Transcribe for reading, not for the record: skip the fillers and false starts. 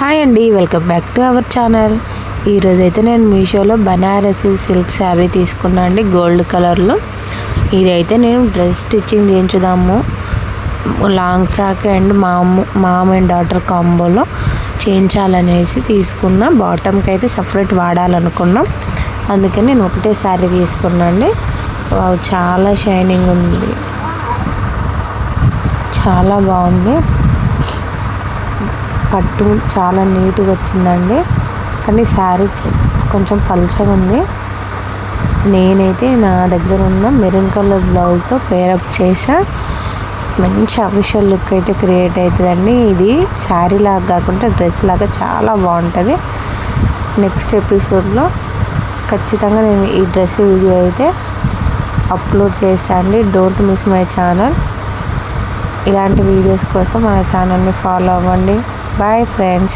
Hi అండి, welcome back to our channel. ఈరోజైతే నేను మీషోలో బనారసి సిల్క్ శారీ తీసుకున్నాను అండి, గోల్డ్ కలర్లో. ఇదైతే నేను డ్రెస్ స్టిచ్చింగ్ చేయించుదాము, long frock and mom and daughter కాంబోలో చేయించాలనేసి తీసుకున్నా. బాటమ్కి అయితే సపరేట్ వాడాలనుకున్నాం, అందుకని నేను ఒకటే శారీ తీసుకున్నాను అండి. చాలా షైనింగ్ ఉంది, చాలా బాగుంది. పట్టు చాలా నీట్గా వచ్చిందండి, కానీ శారీ కొంచెం పల్చగా ఉంది. నేనైతే నా దగ్గర ఉన్న మెరూన్ కలర్ బ్లౌజ్తో పేరప్ చేసా. మంచి అఫీషియల్ లుక్ అయితే క్రియేట్ అవుతుందండి. ఇది శారీ లాగా కాకుండా డ్రెస్ లాగా చాలా బాగుంటుంది. నెక్స్ట్ ఎపిసోడ్లో ఖచ్చితంగా నేను ఈ డ్రెస్ వీడియో అయితే అప్లోడ్ చేస్తాను అండి. Don't miss my channel. ఇలాంటి వీడియోస్ కోసం మన ఛానల్ని ఫాలో అవ్వండి. Bye friends.